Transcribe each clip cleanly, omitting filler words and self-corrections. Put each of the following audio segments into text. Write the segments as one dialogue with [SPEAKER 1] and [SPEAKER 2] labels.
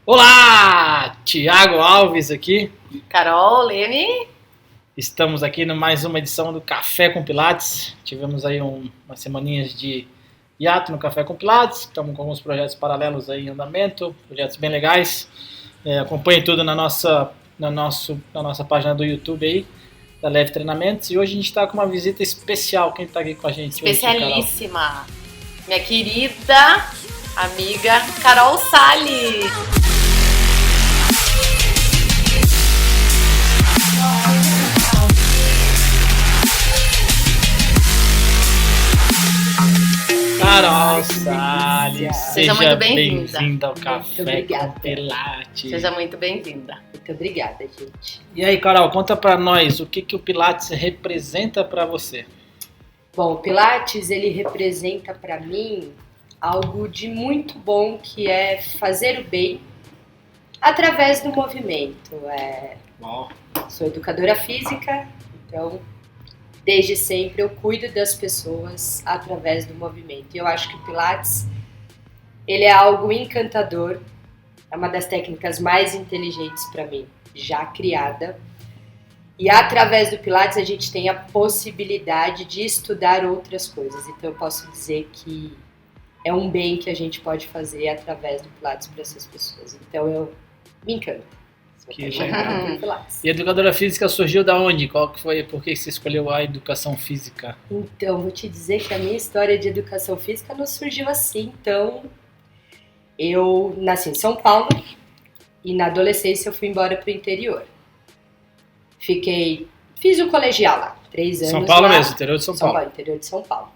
[SPEAKER 1] Olá! Tiago Alves aqui.
[SPEAKER 2] Carol, Lene.
[SPEAKER 1] Estamos aqui em mais uma edição do Café com Pilates. Tivemos aí umas semaninhas de hiato no Café com Pilates. Estamos com alguns projetos paralelos aí em andamento, projetos bem legais. Acompanhe tudo na nossa página do YouTube aí, da Leve Treinamentos. E hoje a gente está com uma visita especial. Quem está aqui com a gente?
[SPEAKER 2] Especialíssima. Minha querida amiga Carol Salles.
[SPEAKER 1] Carol Salles,
[SPEAKER 2] seja muito
[SPEAKER 1] bem-vinda ao Café com Pilates.
[SPEAKER 2] Seja muito bem-vinda.
[SPEAKER 3] Muito obrigada, gente.
[SPEAKER 1] E aí, Carol, conta pra nós o que o Pilates representa pra você.
[SPEAKER 3] Bom, o Pilates, ele representa pra mim algo de muito bom, que é fazer o bem através do movimento. Sou educadora física, então desde sempre eu cuido das pessoas através do movimento. E eu acho que o Pilates, ele é algo encantador, é uma das técnicas mais inteligentes para mim, já criada. E através do Pilates a gente tem a possibilidade de estudar outras coisas. Então eu posso dizer que é um bem que a gente pode fazer através do Pilates para essas pessoas. Então eu me encanto.
[SPEAKER 1] Que legal. E a educadora física surgiu da onde? Qual que foi? Por que você escolheu a educação física?
[SPEAKER 3] Então, vou te dizer que a minha história de educação física não surgiu assim. Então, eu nasci em São Paulo e na adolescência eu fui embora para o interior. Fiz o colegial lá, 3 anos.
[SPEAKER 1] São Paulo
[SPEAKER 3] lá,
[SPEAKER 1] mesmo, interior de São Paulo.
[SPEAKER 3] Interior de São Paulo.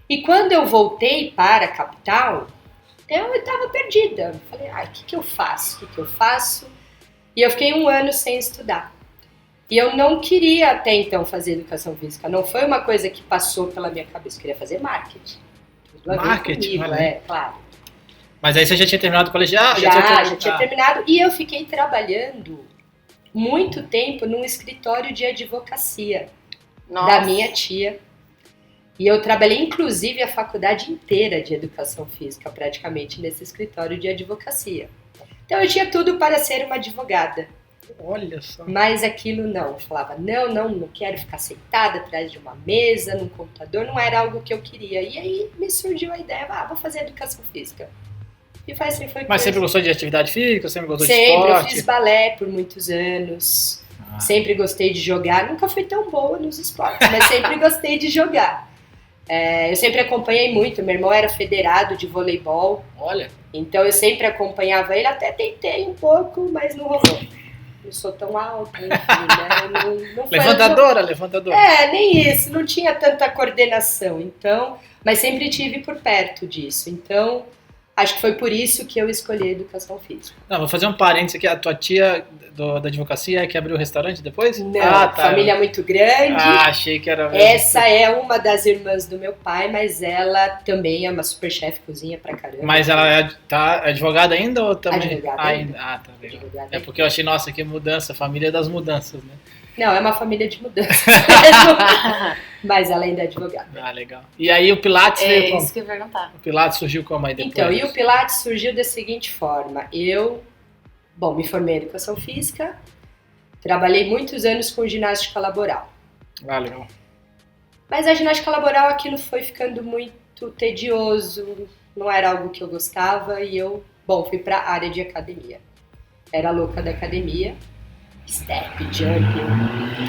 [SPEAKER 3] E quando eu voltei para a capital, eu estava perdida. Falei, o que eu faço? E eu fiquei 1 ano sem estudar. E eu não queria até então fazer educação física. Não foi uma coisa que passou pela minha cabeça. Eu queria fazer marketing.
[SPEAKER 1] Marketing,
[SPEAKER 3] comigo, claro.
[SPEAKER 1] Mas aí você já tinha terminado o colegial?
[SPEAKER 3] Já tinha terminado. E eu fiquei trabalhando muito tempo num escritório de advocacia. Da minha tia. E eu trabalhei, inclusive, a faculdade inteira de educação física, praticamente, nesse escritório de advocacia. Então eu tinha tudo para ser uma advogada.
[SPEAKER 1] Olha só.
[SPEAKER 3] Mas aquilo não. Eu falava, não quero ficar sentada atrás de uma mesa, num computador. Não era algo que eu queria. E aí me surgiu a ideia, vou fazer educação física. E foi assim, foi.
[SPEAKER 1] Mas sempre gostou de atividade física? Sempre gostou de esporte?
[SPEAKER 3] Sempre, eu fiz balé por muitos anos. Sempre gostei de jogar. Nunca fui tão boa nos esportes, mas sempre gostei de jogar. Eu sempre acompanhei muito. Meu irmão era federado de voleibol.
[SPEAKER 1] Olha.
[SPEAKER 3] Então eu sempre acompanhava ele, até tentei um pouco, mas não rolou. Não sou tão alta, enfim, né? Não
[SPEAKER 1] Levantadora.
[SPEAKER 3] Nem isso, não tinha tanta coordenação, então, mas sempre tive por perto disso. Então, acho que foi por isso que eu escolhi a educação física.
[SPEAKER 1] Não, vou fazer um parênteses aqui. A tua tia da advocacia é que abriu o restaurante depois?
[SPEAKER 3] Não, família muito grande.
[SPEAKER 1] Achei que era mesmo.
[SPEAKER 3] Essa é uma das irmãs do meu pai, mas ela também é uma super chefe, cozinha pra caramba.
[SPEAKER 1] Mas ela tá advogada ainda ou também?
[SPEAKER 3] Advogada ainda.
[SPEAKER 1] Tá bem. É porque eu achei, nossa, que mudança, família das mudanças, né?
[SPEAKER 3] Não, é uma família de mudança mesmo. Mas ela ainda é advogada.
[SPEAKER 1] Legal. E aí o Pilates veio como?
[SPEAKER 2] É isso que eu ia perguntar.
[SPEAKER 1] O Pilates surgiu como aí depois?
[SPEAKER 3] Então, e o Pilates surgiu da seguinte forma. Eu, me formei em educação física, trabalhei muitos anos com ginástica laboral.
[SPEAKER 1] Legal.
[SPEAKER 3] Mas a ginástica laboral, aquilo foi ficando muito tedioso, não era algo que eu gostava e eu, fui para a área de academia. Era louca da academia, step, jump,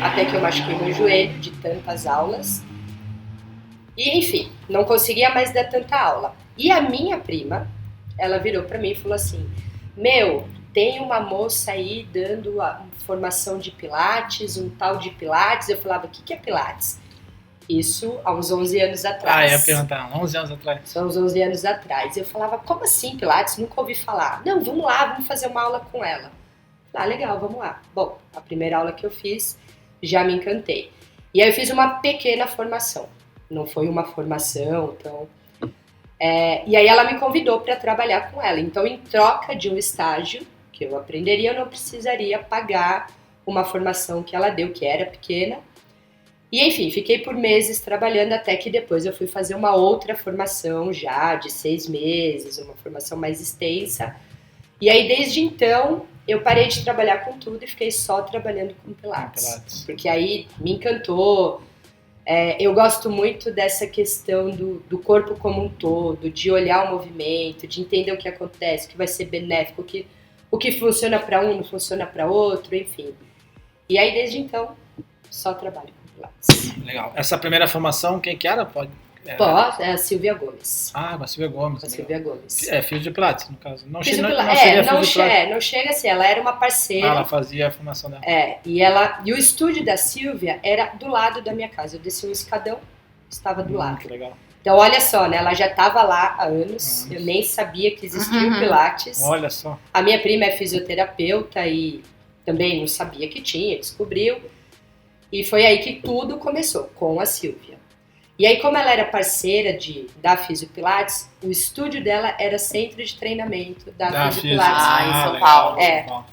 [SPEAKER 3] até que eu machuquei meu joelho de tantas aulas. E, enfim, não conseguia mais dar tanta aula. E a minha prima, ela virou para mim e falou assim, tem uma moça aí dando a formação de Pilates, um tal de Pilates. Eu falava, o que é Pilates? Isso há uns 11 anos atrás.
[SPEAKER 1] Eu ia perguntar, 11 anos atrás.
[SPEAKER 3] São uns 11 anos atrás. Eu falava, como assim Pilates? Nunca ouvi falar. Não, vamos lá, vamos fazer uma aula com ela. Legal, vamos lá. Bom, a primeira aula que eu fiz, já me encantei. E aí eu fiz uma pequena formação. Não foi uma formação, então... E aí ela me convidou para trabalhar com ela. Então, em troca de um estágio que eu aprenderia, eu não precisaria pagar uma formação que ela deu, que era pequena. E, enfim, fiquei por meses trabalhando até que depois eu fui fazer uma outra formação já de 6 meses, uma formação mais extensa. E aí, desde então, eu parei de trabalhar com tudo e fiquei só trabalhando com Pilates. Porque aí me encantou. Eu gosto muito dessa questão do corpo como um todo, de olhar o movimento, de entender o que acontece, o que vai ser benéfico, o que funciona para um não funciona para outro, enfim. E aí, desde então, só trabalho com Pilates.
[SPEAKER 1] Legal. Essa primeira formação, quem que era?
[SPEAKER 3] É a Silvia Gomes.
[SPEAKER 1] Ah, a Silvia Gomes.
[SPEAKER 3] A Silvia Gomes.
[SPEAKER 1] Filho de Pilates, no caso. Não
[SPEAKER 3] chega assim, ela era uma parceira.
[SPEAKER 1] Ela fazia a formação dela.
[SPEAKER 3] E o estúdio da Silvia era do lado da minha casa. Eu desci um escadão, estava do lado.
[SPEAKER 1] Que legal.
[SPEAKER 3] Então, olha só, né? Ela já estava lá há anos. Eu nem sabia que existia o Pilates.
[SPEAKER 1] Olha só.
[SPEAKER 3] A minha prima é fisioterapeuta e também não sabia que tinha, descobriu. E foi aí que tudo começou, com a Silvia. E aí, como ela era parceira da Fisiopilates, o estúdio dela era centro de treinamento da Fisiopilates.
[SPEAKER 2] Em São Paulo.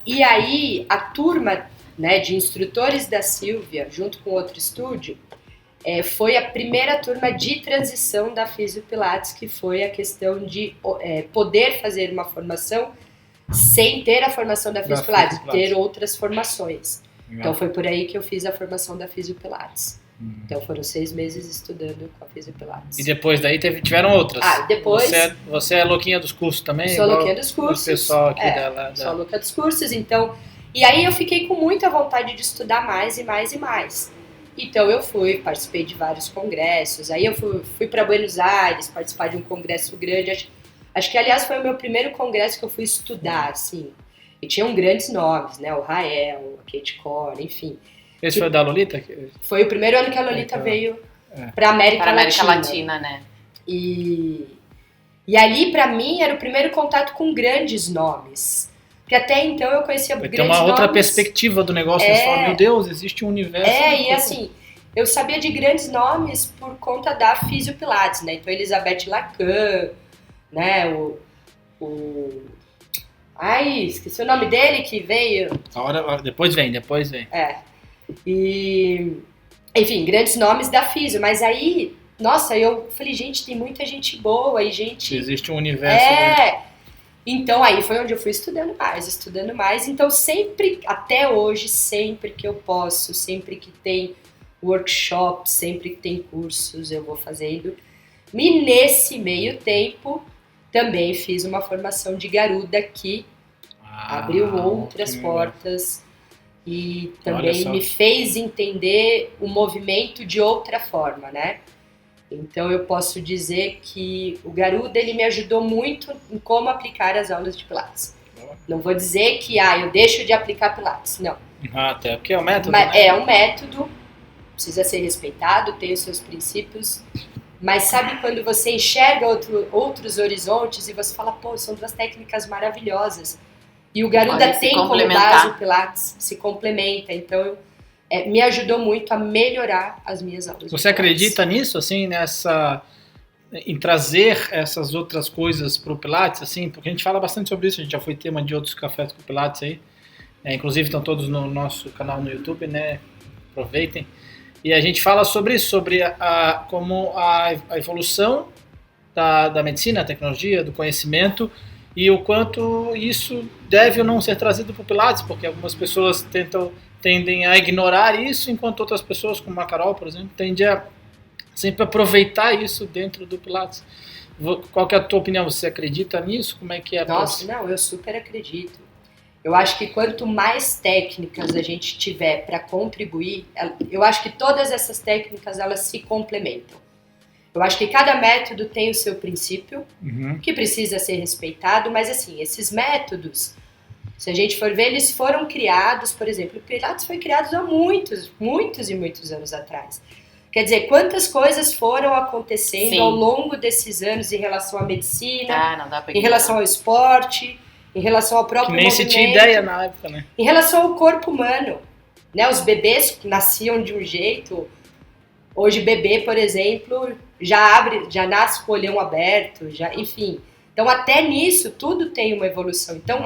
[SPEAKER 3] E aí, a turma, né, de instrutores da Silvia, junto com outro estúdio, foi a primeira turma de transição da Fisiopilates, que foi a questão de poder fazer uma formação sem ter a formação da Fisiopilates, ter outras formações. Então, foi por aí que eu fiz a formação da Fisiopilates. Então foram 6 meses estudando com a Fisiopilates.
[SPEAKER 1] E depois daí tiveram outras?
[SPEAKER 3] Depois...
[SPEAKER 1] Você é louquinha dos cursos também?
[SPEAKER 3] Sou louquinha dos cursos.
[SPEAKER 1] O pessoal aqui dela.
[SPEAKER 3] Sou louca dos cursos, então... E aí eu fiquei com muita vontade de estudar mais e mais e mais. Então eu participei de vários congressos, aí eu fui para Buenos Aires participar de um congresso grande. Acho que, aliás, foi o meu primeiro congresso que eu fui estudar, assim. E tinham grandes nomes, né? O Rael, a Kate Core, enfim...
[SPEAKER 1] Esse foi o da Lolita?
[SPEAKER 3] Foi o primeiro ano que a Lolita veio para América
[SPEAKER 2] Latina, né?
[SPEAKER 3] E ali, para mim, era o primeiro contato com grandes nomes. Porque até então eu conhecia grandes nomes.
[SPEAKER 1] Tem uma outra perspectiva do negócio. Você fala, meu Deus, existe um universo.
[SPEAKER 3] E assim, eu sabia de grandes nomes por conta da Fisiopilates, né? Então, Elisabeth Lacan, né? Esqueci o nome dele que veio.
[SPEAKER 1] Depois vem.
[SPEAKER 3] E, enfim, grandes nomes da Fisio, mas aí, nossa, eu falei, gente, tem muita gente boa e gente...
[SPEAKER 1] Existe um universo. Né?
[SPEAKER 3] Então aí foi onde eu fui estudando mais, então sempre, até hoje, sempre que eu posso, sempre que tem workshop, sempre que tem cursos, eu vou fazendo. E nesse meio tempo, também fiz uma formação de Garuda que abriu outras portas... E também me fez entender o movimento de outra forma, né? Então eu posso dizer que o Garuda, ele me ajudou muito em como aplicar as aulas de Pilates. Não vou dizer que eu deixo de aplicar Pilates, não.
[SPEAKER 1] Até porque é um método,
[SPEAKER 3] mas
[SPEAKER 1] né?
[SPEAKER 3] É um método, precisa ser respeitado, tem os seus princípios, mas sabe quando você enxerga outros horizontes e você fala, pô, são 2 técnicas maravilhosas. E o Garuda tem como base o Pilates, se complementa, então me ajudou muito a melhorar as minhas aulas.
[SPEAKER 1] Você acredita nisso, assim, em trazer essas outras coisas para o Pilates, assim, porque a gente fala bastante sobre isso, a gente já foi tema de outros cafés com Pilates aí, inclusive estão todos no nosso canal no YouTube, né, aproveitem, e a gente fala sobre isso, sobre como a evolução da medicina, a tecnologia, do conhecimento, e o quanto isso deve ou não ser trazido para o Pilates, porque algumas pessoas tendem a ignorar isso, enquanto outras pessoas, como a Carol, por exemplo, tendem a sempre aproveitar isso dentro do Pilates. Qual que é a tua opinião? Você acredita nisso? Como é que é?
[SPEAKER 3] Nossa, não, eu super acredito. Eu acho que quanto mais técnicas a gente tiver para contribuir, eu acho que todas essas técnicas, elas se complementam. Eu acho que cada método tem o seu princípio, que precisa ser respeitado, mas assim, esses métodos, se a gente for ver, eles foram criados, por exemplo, o Pilates foi criado há muitos e muitos anos atrás. Quer dizer, quantas coisas foram acontecendo ao longo desses anos em relação à medicina, em relação ao esporte, em relação ao próprio movimento.
[SPEAKER 1] Que nem se tinha ideia na época, né?
[SPEAKER 3] Em relação ao corpo humano, né? Os bebês nasciam de um jeito. Hoje, bebê, por exemplo, já nasce com o olhão aberto, enfim. Então, até nisso, tudo tem uma evolução. Então,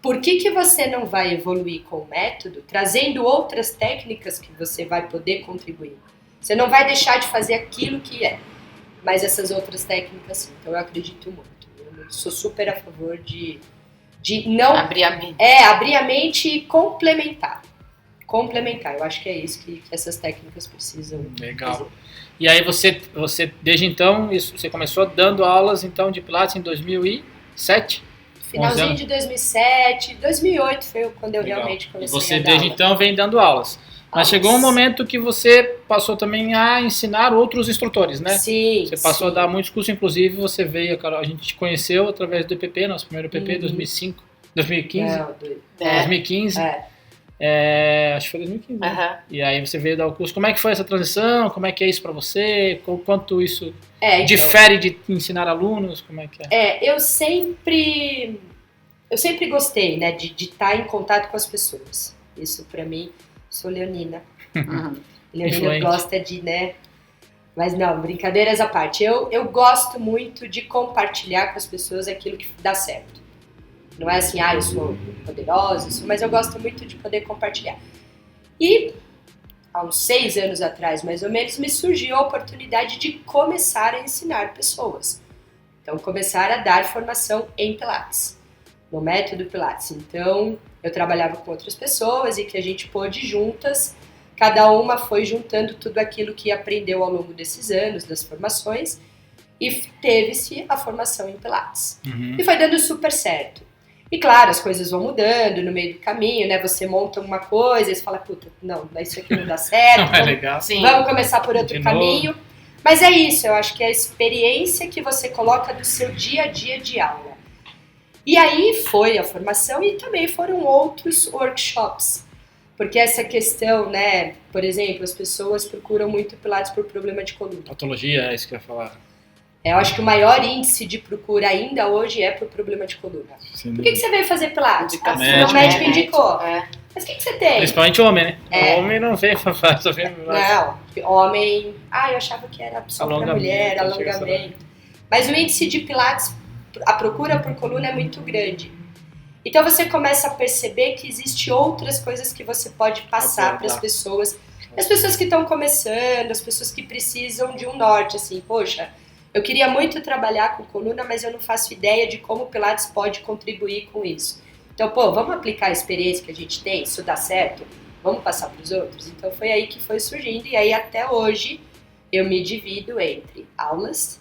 [SPEAKER 3] por que você não vai evoluir com o método, trazendo outras técnicas que você vai poder contribuir? Você não vai deixar de fazer aquilo que é, mas essas outras técnicas, sim. Então, eu acredito muito. Eu sou super a favor de de não...
[SPEAKER 2] Abrir a mente.
[SPEAKER 3] Abrir a mente e complementar. Eu acho que é isso que essas técnicas precisam
[SPEAKER 1] Legal.
[SPEAKER 3] fazer.
[SPEAKER 1] E aí você desde então, você começou dando aulas então de Pilates em 2007?
[SPEAKER 3] Finalzinho de 2007, 2008 foi quando eu realmente
[SPEAKER 1] E
[SPEAKER 3] comecei
[SPEAKER 1] você
[SPEAKER 3] a dar
[SPEAKER 1] desde
[SPEAKER 3] aula.
[SPEAKER 1] então vem dando aulas. Mas chegou um momento que você passou também a ensinar outros instrutores, né?
[SPEAKER 3] Sim.
[SPEAKER 1] Você passou a dar muitos cursos, inclusive você veio, a gente te conheceu através do EPP, nosso primeiro EPP, 2005, 2015.
[SPEAKER 3] Não,
[SPEAKER 1] 2015. Acho que foi 2015. Né? E aí você veio dar o curso. Como é que foi essa transição? Como é que é isso para você? Quanto isso difere de ensinar alunos? Como é que é?
[SPEAKER 3] Eu sempre gostei, né, de estar em contato com as pessoas. Isso para mim, sou leonina. Leonina gosta de, né? Mas não, brincadeiras à parte. Eu gosto muito de compartilhar com as pessoas aquilo que dá certo. Não é assim, eu sou poderosa, mas eu gosto muito de poder compartilhar. E há uns 6 anos atrás, mais ou menos, me surgiu a oportunidade de começar a ensinar pessoas. Então, começar a dar formação em Pilates, no método Pilates. Então, eu trabalhava com outras pessoas e que a gente pôde juntas, cada uma foi juntando tudo aquilo que aprendeu ao longo desses anos, das formações, e teve-se a formação em Pilates. E foi dando super certo. E claro, as coisas vão mudando no meio do caminho, né? Você monta uma coisa e você fala, puta, não, isso aqui não dá certo,
[SPEAKER 1] não é legal.
[SPEAKER 3] Vamos começar por outro caminho. Mas é isso, eu acho que é a experiência que você coloca do seu dia a dia de aula. E aí foi a formação e também foram outros workshops. Porque essa questão, né, por exemplo, as pessoas procuram muito Pilates por problema de coluna.
[SPEAKER 1] Patologia, é isso que eu ia falar.
[SPEAKER 3] Eu acho que o maior índice de procura ainda hoje é por problema de coluna.
[SPEAKER 1] Sim.
[SPEAKER 3] Por que você veio fazer Pilates?
[SPEAKER 1] O
[SPEAKER 3] médico indicou. Mas o que você tem?
[SPEAKER 1] Principalmente homem, né? Homem não vem pra fazer.
[SPEAKER 3] Não, homem... eu achava que era só pra mulher, alongamento. Mas o índice de Pilates, a procura por coluna é muito grande. Então você começa a perceber que existem outras coisas que você pode passar para as pessoas. As pessoas que estão começando, as pessoas que precisam de um norte, assim, poxa... Eu queria muito trabalhar com coluna, mas eu não faço ideia de como o Pilates pode contribuir com isso. Então, vamos aplicar a experiência que a gente tem, isso dá certo? Vamos passar para os outros? Então, foi aí que foi surgindo. E aí, até hoje, eu me divido entre aulas,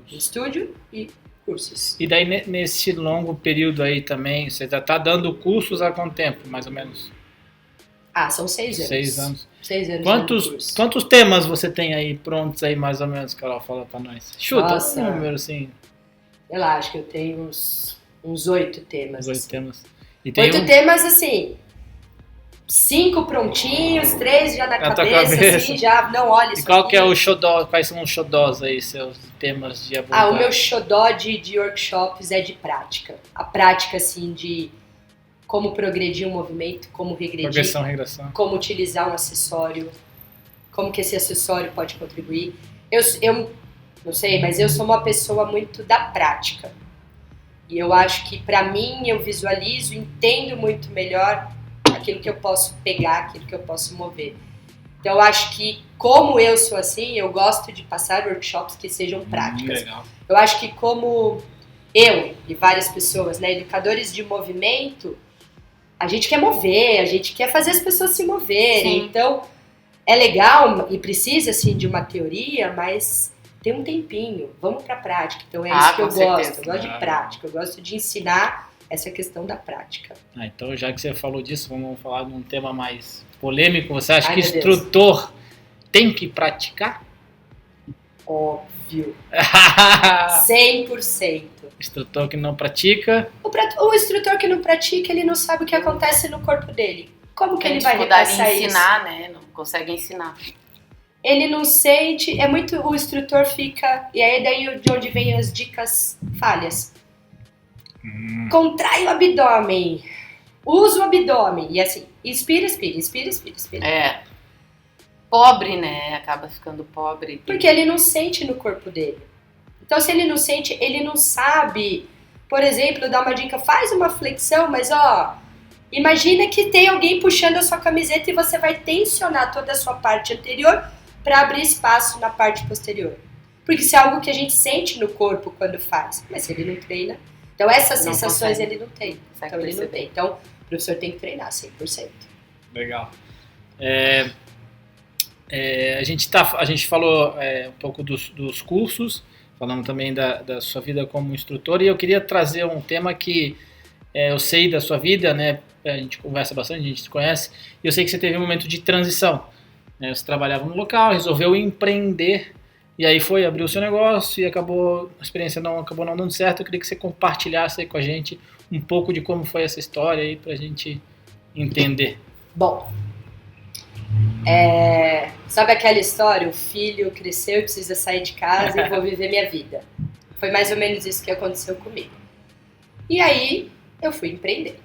[SPEAKER 3] estúdio e cursos.
[SPEAKER 1] E daí, nesse longo período aí também, você já está dando cursos há quanto tempo, mais ou menos?
[SPEAKER 3] São 6 anos.
[SPEAKER 1] 6 anos.
[SPEAKER 3] 6 anos.
[SPEAKER 1] Quantos temas você tem aí prontos aí, mais ou menos, Carol? Fala pra nós. Chuta um número, assim.
[SPEAKER 3] Sei lá, acho que eu tenho uns 8 temas.
[SPEAKER 1] 8 temas.
[SPEAKER 3] E 8 temas, assim, 5 prontinhos, 3 já na cabeça, assim, já não olha isso.
[SPEAKER 1] E qual que é o xodó, quais são os xodós aí, seus temas de abordagem?
[SPEAKER 3] O meu xodó de workshops é de prática. A prática, assim, de como progredir um movimento, como regredir.
[SPEAKER 1] Progressão, regressão.
[SPEAKER 3] Como utilizar um acessório, como que esse acessório pode contribuir. Eu não sei, mas eu sou uma pessoa muito da prática. E eu acho que, para mim, eu visualizo, entendo muito melhor aquilo que eu posso pegar, aquilo que eu posso mover. Então, eu acho que, como eu sou assim, eu gosto de passar workshops que sejam práticas.
[SPEAKER 1] Legal.
[SPEAKER 3] Eu acho que, como eu e várias pessoas, né, educadores de movimento, a gente quer mover, a gente quer fazer as pessoas se moverem. Sim. Então, é legal e precisa, assim, de uma teoria, mas tem um tempinho. Vamos para a prática. Então, é isso que eu gosto. Eu gosto de prática. Eu gosto de ensinar essa questão da prática.
[SPEAKER 1] Então, já que você falou disso, vamos falar de um tema mais polêmico. Você acha que instrutor tem que praticar?
[SPEAKER 3] Óbvio. 100%.
[SPEAKER 1] Instrutor que não pratica.
[SPEAKER 3] O instrutor que não pratica, ele não sabe o que acontece no corpo dele. Como que ele vai repassar isso?
[SPEAKER 2] Ensinar, né? Não consegue ensinar.
[SPEAKER 3] Ele não sente, o instrutor fica, e aí daí de onde vem as dicas falhas. Contrai o abdômen, usa o abdômen, e assim, inspira.
[SPEAKER 2] Pobre, né? Acaba ficando pobre.
[SPEAKER 3] Porque ele não sente no corpo dele. Então, se ele não sente, ele não sabe, por exemplo, dar uma dica, faz uma flexão, mas imagina que tem alguém puxando a sua camiseta e você vai tensionar toda a sua parte anterior para abrir espaço na parte posterior. Porque isso é algo que a gente sente no corpo quando faz, mas se ele não treina. Então essas
[SPEAKER 2] Não
[SPEAKER 3] sensações
[SPEAKER 2] consegue.
[SPEAKER 3] ele não tem.
[SPEAKER 2] Consegue
[SPEAKER 3] Então ele não
[SPEAKER 2] perceber.
[SPEAKER 3] tem. Então o professor tem que treinar 100%.
[SPEAKER 1] Legal. A gente falou um pouco dos cursos, falamos também da sua vida como instrutor, e eu queria trazer um tema que eu sei da sua vida, né? A gente conversa bastante, a gente se conhece, e eu sei que você teve um momento de transição. Né? Você trabalhava no local, resolveu empreender, e aí abriu o seu negócio e a experiência acabou não dando certo. Eu queria que você compartilhasse aí com a gente um pouco de como foi essa história aí pra gente entender.
[SPEAKER 3] Bom, sabe aquela história, o filho cresceu e precisa sair de casa e vou viver minha vida. Foi mais ou menos isso que aconteceu comigo. E aí eu fui empreender.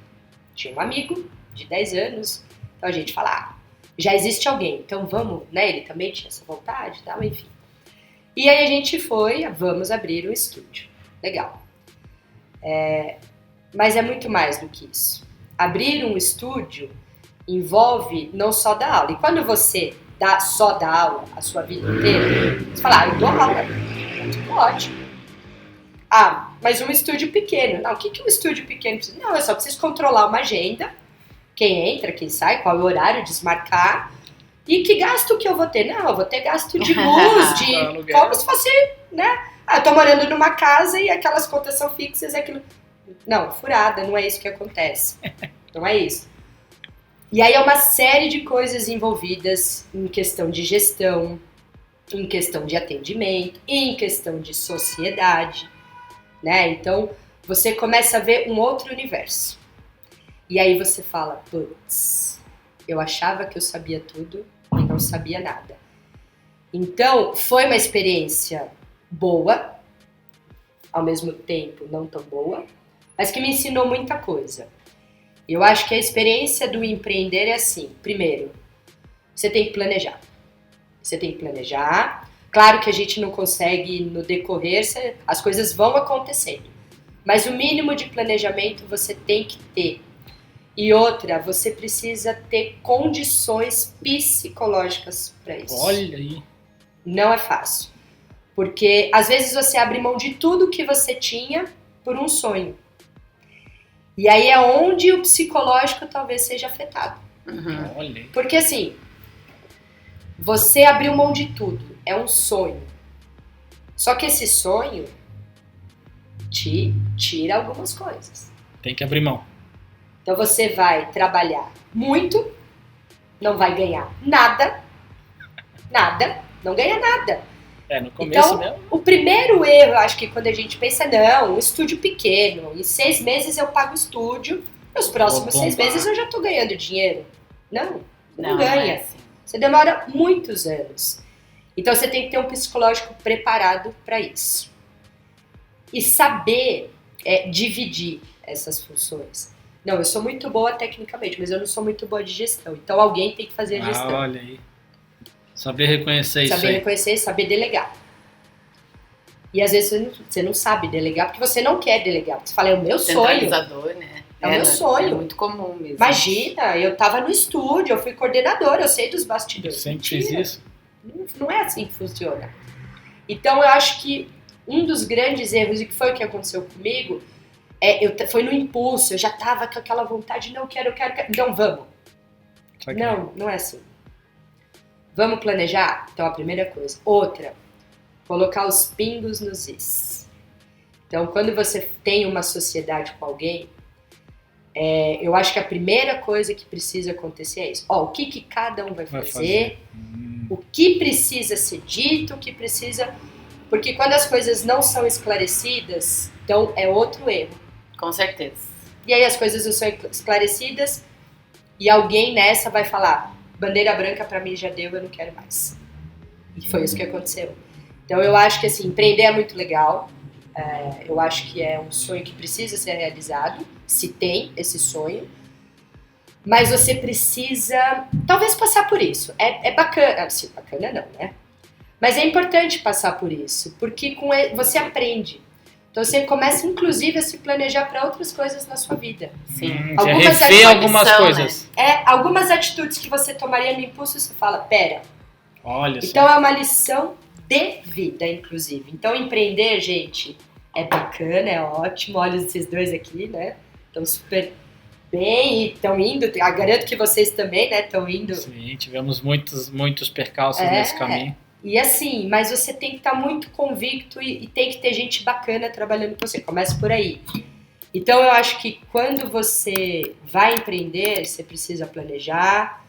[SPEAKER 3] Tinha um amigo de 10 anos, então a gente fala, já existe alguém, então vamos, né? Ele também tinha essa vontade e tal, enfim. E aí a gente vamos abrir um estúdio. Legal. Mas é muito mais do que isso. Abrir um estúdio envolve não só dar aula. E quando você só dá aula a sua vida inteira, você fala, eu dou aula. Tudo ótimo. Mas um estúdio pequeno. Não, o que um estúdio pequeno precisa? Não, eu só preciso controlar uma agenda. Quem entra, quem sai, qual é o horário, desmarcar. E que gasto que eu vou ter? Não, eu vou ter gasto de luz, como se fosse, né? Eu tô morando numa casa e aquelas contas são fixas, aquilo... Não, furada, não é isso que acontece. Não é isso. E aí é uma série de coisas envolvidas em questão de gestão, em questão de atendimento, em questão de sociedade, né? Então, você começa a ver um outro universo. E aí você fala, putz, eu achava que eu sabia tudo e não sabia nada. Então, foi uma experiência boa, ao mesmo tempo não tão boa, mas que me ensinou muita coisa. Eu acho que a experiência do empreender é assim, primeiro, você tem que planejar. Você tem que planejar. Claro que a gente não consegue no decorrer, as coisas vão acontecendo. Mas o mínimo de planejamento você tem que ter. E outra, você precisa ter condições psicológicas para isso.
[SPEAKER 1] Olha aí.
[SPEAKER 3] Não é fácil. Porque às vezes você abre mão de tudo que você tinha por um sonho. E aí é onde o psicológico talvez seja afetado.
[SPEAKER 2] Uhum.
[SPEAKER 1] Olha aí.
[SPEAKER 3] Porque assim, você abriu mão de tudo, é um sonho. Só que esse sonho te tira algumas coisas.
[SPEAKER 1] Tem que abrir mão.
[SPEAKER 3] Então você vai trabalhar muito, não vai ganhar nada, não ganha nada.
[SPEAKER 1] No começo
[SPEAKER 3] então,
[SPEAKER 1] mesmo.
[SPEAKER 3] O primeiro erro, eu acho que quando a gente pensa, não, um estúdio pequeno, em 6 meses eu pago o estúdio, nos próximos 6 meses eu já tô ganhando dinheiro. Não ganha.
[SPEAKER 2] É assim.
[SPEAKER 3] Você demora muitos anos. Então você tem que ter um psicológico preparado para isso. E saber dividir essas funções. Não, eu sou muito boa tecnicamente, mas eu não sou muito boa de gestão. Então alguém tem que fazer a gestão.
[SPEAKER 1] Olha aí. Saber reconhecer isso aí.
[SPEAKER 3] Saber reconhecer, saber delegar. E às vezes você não sabe delegar porque você não quer delegar. Você fala, é o meu sonho.
[SPEAKER 2] Centralizador, né?
[SPEAKER 3] É o meu sonho.
[SPEAKER 2] É muito comum mesmo.
[SPEAKER 3] Imagina, eu tava no estúdio, eu fui coordenadora, eu sei dos bastidores.
[SPEAKER 1] Sempre fiz isso.
[SPEAKER 3] Não é assim que funciona. Então eu acho que um dos grandes erros, e que foi o que aconteceu comigo, foi no impulso, eu já tava com aquela vontade, não quero. Então vamos. Não é assim. Vamos planejar? Então a primeira coisa. Outra, colocar os pingos nos is. Então quando você tem uma sociedade com alguém, eu acho que a primeira coisa que precisa acontecer é isso. O que cada um vai fazer. O que precisa ser dito, o que precisa... Porque quando as coisas não são esclarecidas, então é outro erro.
[SPEAKER 2] Com certeza.
[SPEAKER 3] E aí as coisas não são esclarecidas e alguém nessa vai falar, bandeira branca pra mim já deu, eu não quero mais. E foi isso que aconteceu. Então eu acho que assim, empreender é muito legal. Eu acho que é um sonho que precisa ser realizado, se tem esse sonho. Mas você precisa, talvez, passar por isso. É bacana, assim, bacana não, né? Mas é importante passar por isso, porque você aprende. Então você começa, inclusive, a se planejar para outras coisas na sua vida.
[SPEAKER 2] Sim.
[SPEAKER 1] Algumas coisas.
[SPEAKER 2] Né?
[SPEAKER 3] Algumas atitudes que você tomaria no impulso, você fala, pera.
[SPEAKER 1] Olha só.
[SPEAKER 3] Então é uma lição de vida, inclusive. Então empreender, gente, É bacana, é ótimo. Olha esses dois aqui, né? Estão super bem e estão indo. Eu garanto que vocês também, né? Estão indo.
[SPEAKER 1] Sim, tivemos muitos percalços nesse caminho.
[SPEAKER 3] E assim, mas você tem que estar muito convicto e tem que ter gente bacana trabalhando com você. Começa por aí. Então eu acho que quando você vai empreender, você precisa planejar,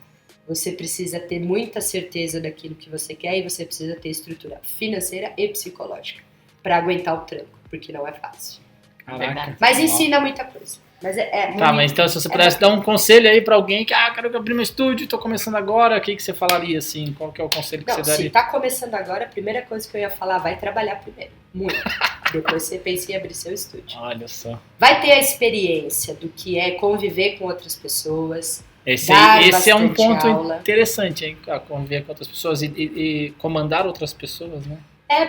[SPEAKER 3] você precisa ter muita certeza daquilo que você quer e você precisa ter estrutura financeira e psicológica para aguentar o tranco, porque não é fácil.
[SPEAKER 1] Caraca.
[SPEAKER 3] Mas ensina muita coisa. Mas
[SPEAKER 1] Tá, mas então se você pudesse dar um conselho aí pra alguém que, quero abrir meu estúdio, tô começando agora, o que você falaria, assim? Qual que é o conselho que você daria?
[SPEAKER 3] Se tá começando agora, a primeira coisa que eu ia falar, vai trabalhar primeiro. Muito. Depois você pensa em abrir seu estúdio.
[SPEAKER 1] Olha só.
[SPEAKER 3] Vai ter a experiência do que é conviver com outras pessoas.
[SPEAKER 1] Esse é um ponto interessante, hein? Conviver com outras pessoas e comandar outras pessoas, né?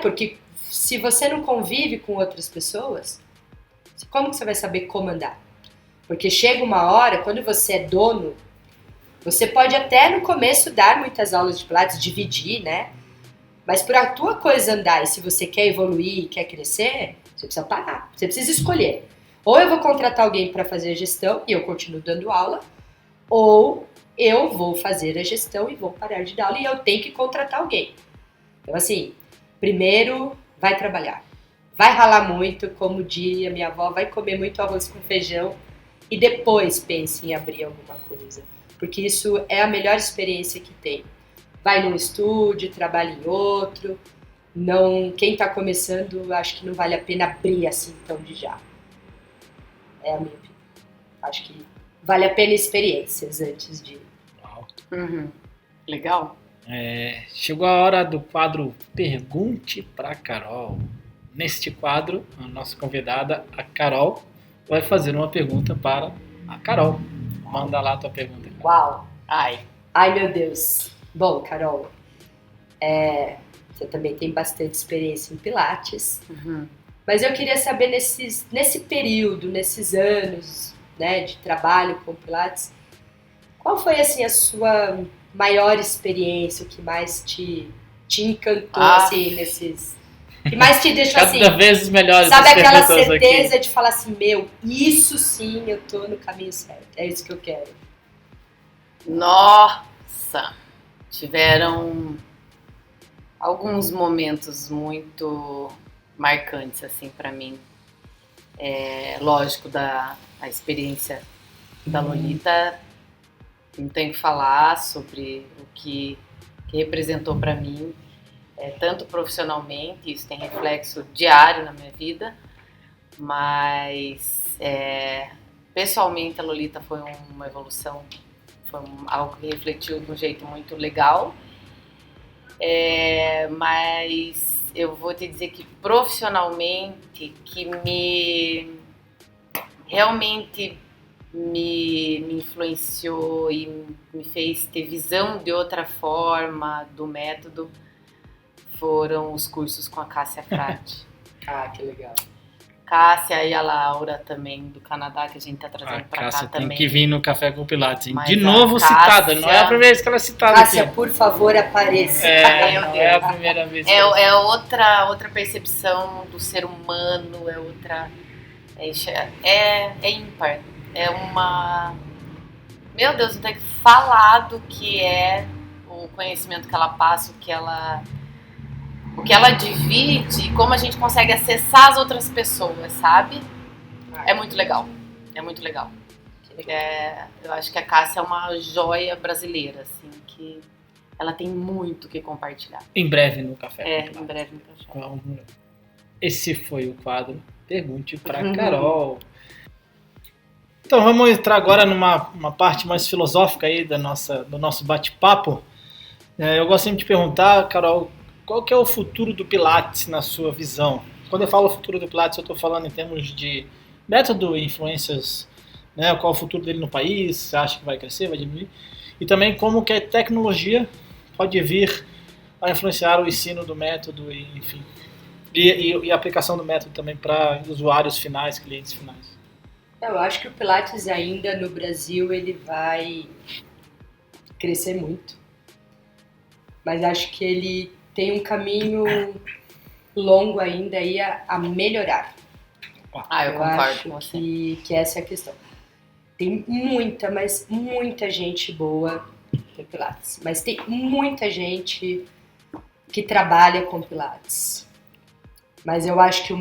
[SPEAKER 3] Porque se você não convive com outras pessoas, como que você vai saber comandar? Porque chega uma hora, quando você é dono, você pode até no começo dar muitas aulas de Pilates, dividir, né? Mas para a tua coisa andar e se você quer evoluir e quer crescer, você precisa parar. Você precisa escolher. Ou eu vou contratar alguém para fazer a gestão e eu continuo dando aula, ou eu vou fazer a gestão e vou parar de dar aula e eu tenho que contratar alguém. Então assim, primeiro vai trabalhar. Vai ralar muito, como diria minha avó, vai comer muito arroz com feijão e depois pense em abrir alguma coisa. Porque isso é a melhor experiência que tem. Vai num estúdio, trabalha em outro. Não, quem está começando, acho que não vale a pena abrir assim tão de já. É a minha opinião. Acho que vale a pena experiências antes de...
[SPEAKER 2] Uhum. Legal.
[SPEAKER 1] Chegou a hora do quadro Pergunte pra Carol. Neste quadro, a nossa convidada, a Carol, vai fazer uma pergunta para a Carol. Manda lá a tua pergunta. Carol.
[SPEAKER 3] Uau!
[SPEAKER 2] Ai,
[SPEAKER 3] meu Deus! Bom, Carol, você também tem bastante experiência em Pilates, mas eu queria saber nesse período, nesses anos, né, de trabalho com Pilates, qual foi assim a sua maior experiência, o que mais te encantou assim nesses... que mais te deixou assim...
[SPEAKER 1] Cada vez melhores.
[SPEAKER 3] Sabe aquela certeza aqui de falar assim, isso sim, eu tô no caminho certo, é isso que eu quero.
[SPEAKER 2] Nossa! Tiveram alguns momentos muito marcantes assim para mim. Lógico, a experiência da Lolita, não tenho que falar sobre o que representou para mim, tanto profissionalmente, isso tem reflexo diário na minha vida, mas pessoalmente a Lolita foi uma evolução, foi algo que refletiu de um jeito muito legal, mas eu vou te dizer que profissionalmente que realmente me influenciou e me fez ter visão de outra forma do método foram os cursos com a Cássia Frade.
[SPEAKER 3] Que legal.
[SPEAKER 2] Cássia e a Laura também do Canadá, que a gente tá trazendo pra cá
[SPEAKER 1] Cássia
[SPEAKER 2] também.
[SPEAKER 1] tem que vir no Café com Pilates.
[SPEAKER 2] Mas
[SPEAKER 1] de novo
[SPEAKER 2] Cássia...
[SPEAKER 1] citada, não é a primeira vez que ela é citada
[SPEAKER 3] Cássia,
[SPEAKER 1] aqui.
[SPEAKER 3] por favor, apareça.
[SPEAKER 1] Não é a primeira vez.
[SPEAKER 2] É outra percepção do ser humano, é outra... É ímpar. É uma... Meu Deus, não tem que falar do que é o conhecimento que ela passa, o que ela divide, como a gente consegue acessar as outras pessoas, sabe? É muito legal. É muito legal. Eu acho que a Cássia é uma joia brasileira, assim, que ela tem muito o que compartilhar.
[SPEAKER 1] Em breve no Café.
[SPEAKER 2] Em breve no Café.
[SPEAKER 1] Esse foi o quadro Pergunte pra Carol. Então vamos entrar agora numa parte mais filosófica aí do nosso bate-papo. Eu gosto sempre de perguntar, Carol, qual que é o futuro do Pilates na sua visão? Quando eu falo futuro do Pilates, eu estou falando em termos de método e influências, né? Qual é o futuro dele no país? Você acha que vai crescer, vai diminuir? E também como que a tecnologia pode vir a influenciar o ensino do método, e, enfim, e a aplicação do método também para usuários finais, clientes finais.
[SPEAKER 3] Eu acho que o Pilates ainda no Brasil ele vai crescer muito, mas acho que ele tem um caminho longo ainda aí a melhorar.
[SPEAKER 2] Eu concordo com você.
[SPEAKER 3] Que essa é a questão. Tem muita, mas muita gente boa no Pilates. Mas tem muita gente que trabalha com Pilates. Mas eu acho que o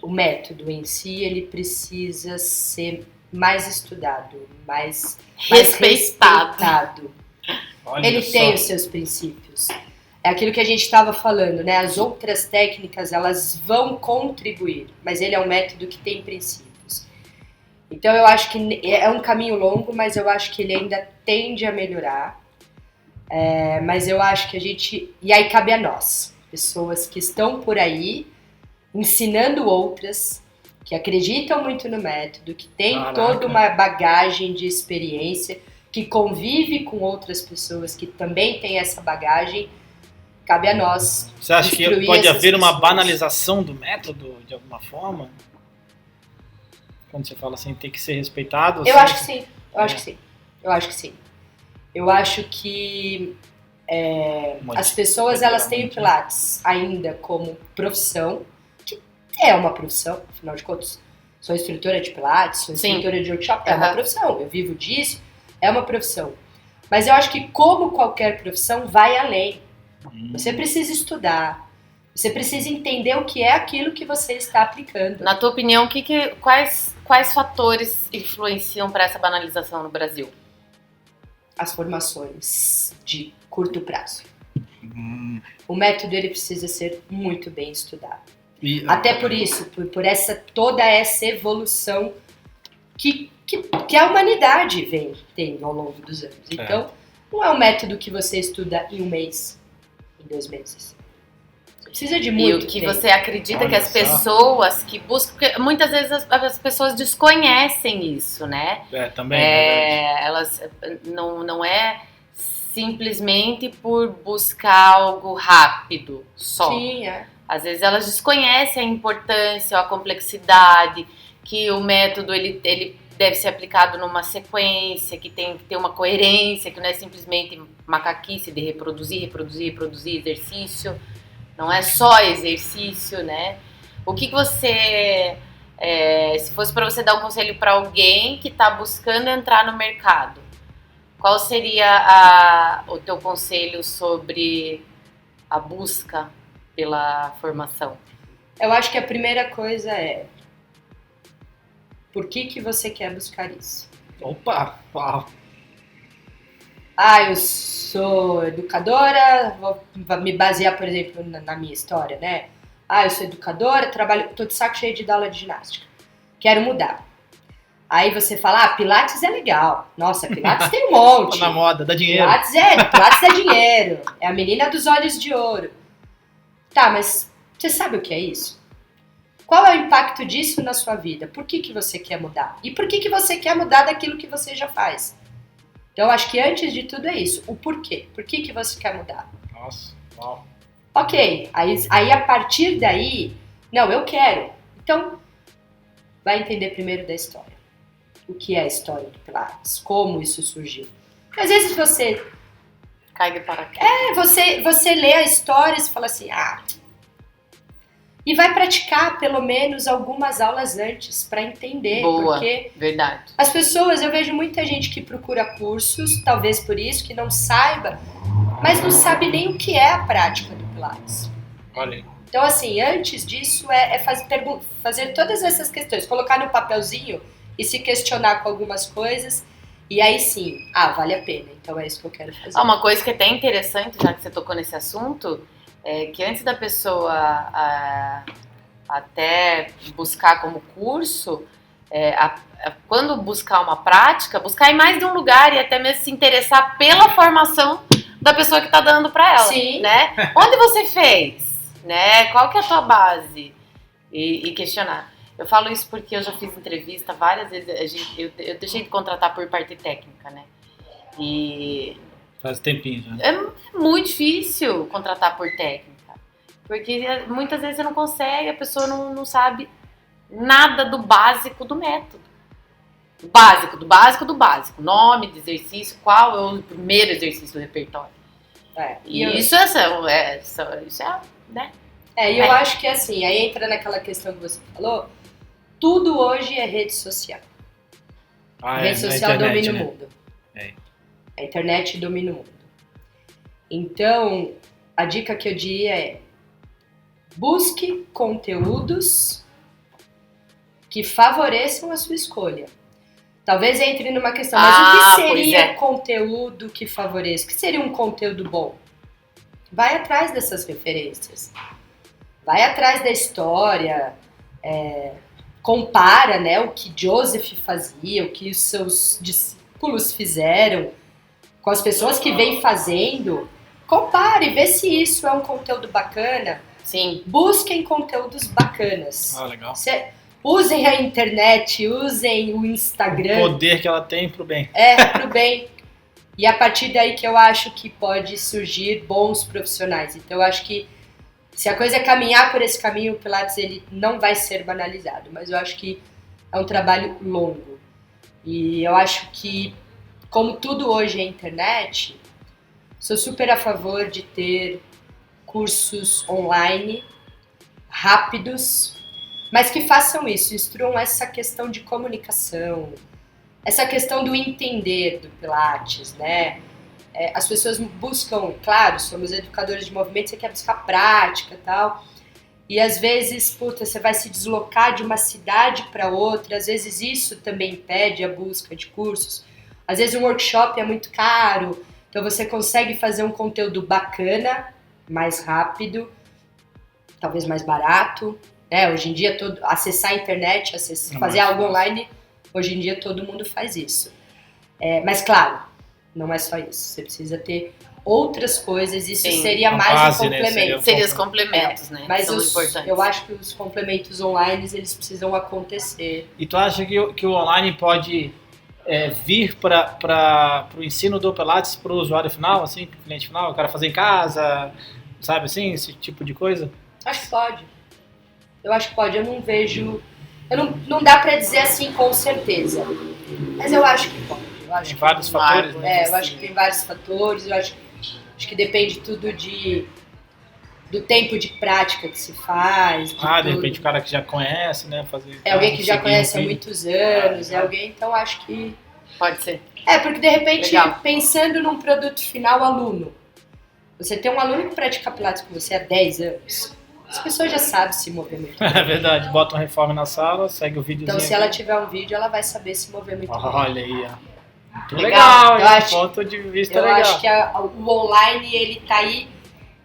[SPEAKER 3] método em si, ele precisa ser mais estudado, mais respeitado. Ele tem os seus princípios. É aquilo que a gente estava falando, né? As outras técnicas, elas vão contribuir, mas ele é um método que tem princípios. Então eu acho que é um caminho longo, mas eu acho que ele ainda tende a melhorar. Mas eu acho que a gente... E aí cabe a nós, pessoas que estão por aí, ensinando outras, que acreditam muito no método, que tem toda uma bagagem de experiência, que convive com outras pessoas que também têm essa bagagem. Cabe a nós.
[SPEAKER 1] Você acha que pode haver uma banalização do método, de alguma forma? Quando você fala assim, tem que ser respeitado?
[SPEAKER 3] Eu acho que sim. Eu acho que sim. Eu acho que as pessoas, elas têm o Pilates ainda como profissão, que é uma profissão, afinal de contas. Sou instrutora de Pilates, sou instrutora de workshop, é uma profissão. Eu vivo disso, é uma profissão. Mas eu acho que, como qualquer profissão, vai além. Você precisa estudar, você precisa entender o que é aquilo que você está aplicando.
[SPEAKER 2] Na tua opinião, quais fatores influenciam para essa banalização no Brasil?
[SPEAKER 3] As formações de curto prazo. O método, ele precisa ser muito bem estudado. Até por isso, por toda essa evolução que a humanidade vem tendo ao longo dos anos. Então, não é um método que você estuda em um mês, em 2 meses. Você precisa de muito tempo.
[SPEAKER 2] E o que você acredita que as pessoas que buscam... Porque muitas vezes as pessoas desconhecem isso, né?
[SPEAKER 1] Também.
[SPEAKER 2] Elas não é simplesmente por buscar algo rápido só.
[SPEAKER 3] Sim,
[SPEAKER 2] Às vezes elas desconhecem a importância, a complexidade, que o método ele deve ser aplicado numa sequência, que tem que ter uma coerência, que não é simplesmente macaquice de reproduzir exercício. Não é só exercício, né? O que você... se fosse para você dar um conselho para alguém que está buscando entrar no mercado, qual seria o teu conselho sobre a busca pela formação?
[SPEAKER 3] Eu acho que a primeira coisa é: por que você quer buscar isso?
[SPEAKER 1] Opa! Uau!
[SPEAKER 3] Eu sou educadora, vou me basear, por exemplo, na minha história, né? Eu sou educadora, tô de saco cheio de dar aula de ginástica. Quero mudar. Aí você fala, Pilates é legal. Nossa, Pilates tem um monte.
[SPEAKER 1] Tá na moda, dá dinheiro.
[SPEAKER 3] Pilates dá dinheiro. É a menina dos olhos de ouro. Tá, mas você sabe o que é isso? Qual é o impacto disso na sua vida? Por que você quer mudar? E por que você quer mudar daquilo que você já faz? Então, acho que antes de tudo é isso. O porquê. Por que você quer mudar?
[SPEAKER 1] Nossa, uau.
[SPEAKER 3] Ok, aí a partir daí, não, eu quero. Então, vai entender primeiro da história. O que é a história do Pilates? Como isso surgiu? Porque às vezes você...
[SPEAKER 2] Cai de paraquedas.
[SPEAKER 3] Você lê a história e fala assim, e vai praticar pelo menos algumas aulas antes para entender.
[SPEAKER 2] Boa,
[SPEAKER 3] porque
[SPEAKER 2] verdade.
[SPEAKER 3] As pessoas, eu vejo muita gente que procura cursos, talvez por isso, que não saiba, mas não sabe nem o que é a prática do Pilates.
[SPEAKER 1] Olha.
[SPEAKER 3] Então, assim, antes disso fazer todas essas questões, colocar no papelzinho e se questionar com algumas coisas, e aí sim, vale a pena. Então é isso que eu quero fazer.
[SPEAKER 2] Uma coisa que é até interessante, já que você tocou nesse assunto, é que antes da pessoa até buscar como curso, quando buscar uma prática, buscar em mais de um lugar e até mesmo se interessar pela formação da pessoa que está dando para ela.
[SPEAKER 3] Sim.
[SPEAKER 2] Né? Onde você fez? Né? Qual que é a tua base? E questionar. Eu falo isso porque eu já fiz entrevista várias vezes. Eu deixei de contratar por parte técnica, né? E...
[SPEAKER 1] Faz tempinho já.
[SPEAKER 2] É muito difícil contratar por técnica. Porque muitas vezes você não consegue, a pessoa não sabe nada do básico do método. Do básico. Nome de exercício, qual é o primeiro exercício do repertório. Isso é, né?
[SPEAKER 3] E eu acho que assim, aí entra naquela questão que você falou, tudo hoje é rede social. A rede social domina o mundo. A internet domina o mundo. Então, a dica que eu diria é: busque conteúdos que favoreçam a sua escolha. Talvez entre numa questão, mas o que seria conteúdo que favoreça? O que seria um conteúdo bom? Vai atrás dessas referências. Vai atrás da história, compara, né, o que Joseph fazia, o que os seus discípulos fizeram com as pessoas que vêm fazendo. Compare, vê se isso é um conteúdo bacana.
[SPEAKER 2] Sim.
[SPEAKER 3] Busquem conteúdos bacanas.
[SPEAKER 1] Legal.
[SPEAKER 3] Usem a internet, usem o Instagram.
[SPEAKER 1] O poder que ela tem pro bem.
[SPEAKER 3] Pro bem. E a partir daí que eu acho que pode surgir bons profissionais. Então eu acho que se a coisa é caminhar por esse caminho, o Pilates ele não vai ser banalizado. Mas eu acho que é um trabalho longo. E eu acho que, como tudo hoje é internet, sou super a favor de ter cursos online, rápidos, mas que façam isso, instruam essa questão de comunicação, essa questão do entender do Pilates, né? As pessoas buscam, claro, somos educadores de movimento, você quer buscar prática e tal, e às vezes, você vai se deslocar de uma cidade para outra, às vezes isso também impede a busca de cursos, às vezes um workshop é muito caro, então você consegue fazer um conteúdo bacana, mais rápido, talvez mais barato, né? Hoje em dia, acessar a internet, fazer algo online, hoje em dia todo mundo faz isso. Mas claro, não é só isso. Você precisa ter outras coisas, isso seria mais um complemento.
[SPEAKER 2] Né? Seria os complementos, né?
[SPEAKER 3] Mas
[SPEAKER 2] são importantes.
[SPEAKER 3] Eu acho que os complementos online, eles precisam acontecer.
[SPEAKER 1] E tu acha que o online pode vir para o ensino do Pilates para o usuário final, assim, para o cliente final, o cara fazer em casa, sabe assim, esse tipo de coisa?
[SPEAKER 3] Acho que pode. Eu acho que pode. Eu não vejo... Não dá pra dizer assim com certeza. Mas eu acho que pode.
[SPEAKER 1] Tem vários fatores, né?
[SPEAKER 3] Eu acho que tem vários fatores. Eu acho que depende tudo do tempo de prática que se faz.
[SPEAKER 1] De repente o cara que já conhece, né?
[SPEAKER 3] Alguém que já conhece há muitos anos. Alguém, então acho que...
[SPEAKER 2] Pode ser.
[SPEAKER 3] Porque de repente, pensando num produto final aluno, você tem um aluno que pratica Pilates com você há 10 anos... As pessoas já sabem se mover muito bem.
[SPEAKER 1] É verdade, bota uma reforma na sala, segue o videozinho.
[SPEAKER 3] Então se ela tiver um vídeo, ela vai saber se mover muito bem.
[SPEAKER 1] Olha aí, ó. Muito legal, ponto de vista legal.
[SPEAKER 3] Eu acho que o online, ele tá aí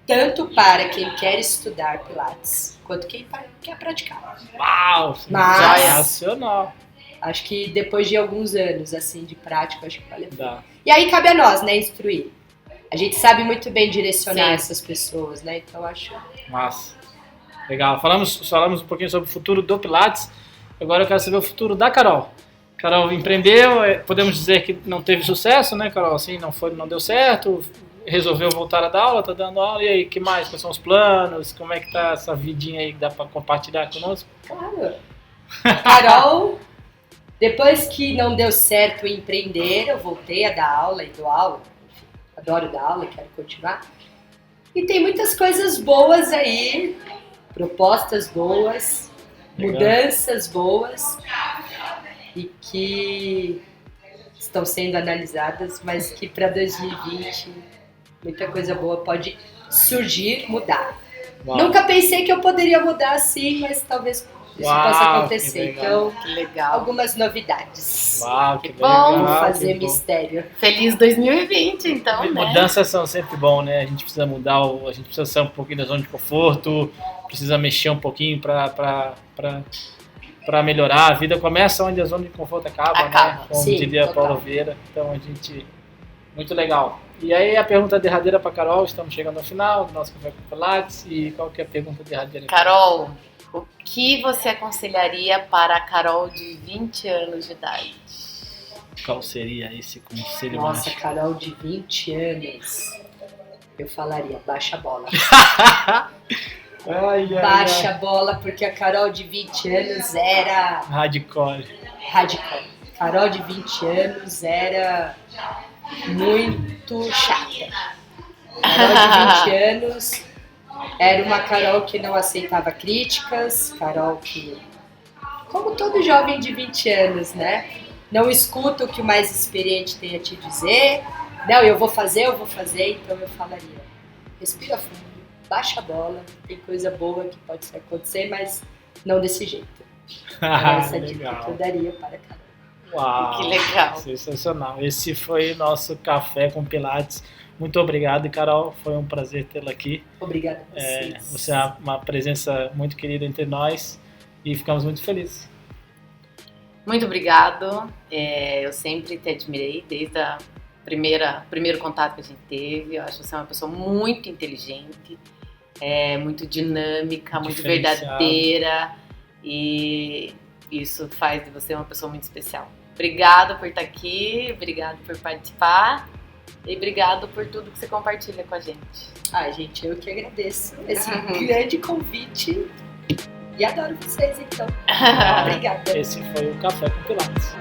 [SPEAKER 3] tanto para quem quer estudar Pilates, quanto quem quer praticar.
[SPEAKER 1] Uau, sensacional.
[SPEAKER 3] Acho que depois de alguns anos, assim, de prática, acho que vale a pena. E aí cabe a nós, né, instruir. A gente sabe muito bem direcionar essas pessoas, né, então acho...
[SPEAKER 1] Massa. Legal, falamos um pouquinho sobre o futuro do Pilates, agora eu quero saber o futuro da Carol. Carol empreendeu, podemos dizer que não teve sucesso, né, Carol? Assim, não deu certo, resolveu voltar a dar aula, tá dando aula, e aí, que mais? Quais são os planos? Como é que tá essa vidinha aí que dá pra compartilhar conosco?
[SPEAKER 3] Claro. Carol, depois que não deu certo empreender, eu voltei a dar aula e dou aula. Enfim, adoro dar aula, quero continuar. E tem muitas coisas boas aí, propostas boas, mudanças boas e que estão sendo analisadas, mas que para 2020 muita coisa boa pode surgir, mudar. Uau. Nunca pensei que eu poderia mudar assim, mas talvez isso possa acontecer. Então,
[SPEAKER 2] que legal.
[SPEAKER 3] Algumas novidades.
[SPEAKER 1] Uau, que
[SPEAKER 2] bom.
[SPEAKER 1] Legal,
[SPEAKER 3] fazer mistério.
[SPEAKER 2] Feliz 2020, então, né?
[SPEAKER 1] Mudanças são sempre bom, né? A gente precisa mudar, a gente precisa sair um pouquinho da zona de conforto, precisa mexer um pouquinho para melhorar. A vida começa onde a zona de conforto acaba. Né? Como diria Paulo Vieira. Então, a gente... Muito legal. E aí, a pergunta derradeira para Carol, estamos chegando ao final do nosso Café com Pilates. E qual que é a pergunta derradeira?
[SPEAKER 2] Carol, o que você aconselharia para a Carol de 20 anos de idade?
[SPEAKER 1] Qual seria esse conselho?
[SPEAKER 3] Nossa, Carol de 20 anos. Eu falaria, baixa a bola. Baixa a bola, porque a Carol de 20 anos era...
[SPEAKER 1] Hardcore.
[SPEAKER 3] Carol de 20 anos era muito chata. Carol de 20 anos... Era uma Carol que não aceitava críticas, Carol que como todo jovem de 20 anos, né? Não escuta o que o mais experiente tem a te dizer. Não, eu vou fazer, então eu falaria. Respira fundo, baixa a bola, tem coisa boa que pode acontecer, mas não desse jeito. Essa dica que eu daria para cada um.
[SPEAKER 1] Uau,
[SPEAKER 2] que legal.
[SPEAKER 1] Sensacional. Esse foi nosso Café com Pilates. Muito obrigado, Carol. Foi um prazer tê-la aqui.
[SPEAKER 3] Obrigada a vocês.
[SPEAKER 1] Você é uma presença muito querida entre nós e ficamos muito felizes.
[SPEAKER 2] Muito obrigado. Eu sempre te admirei desde o primeiro contato que a gente teve. Eu acho que você é uma pessoa muito inteligente, muito dinâmica, muito verdadeira, e isso faz de você uma pessoa muito especial. Obrigado por estar aqui, obrigado por participar e obrigado por tudo que você compartilha com a gente.
[SPEAKER 3] Gente, eu que agradeço esse grande convite e adoro vocês, então. Obrigada.
[SPEAKER 1] Esse foi o Café com Pilates.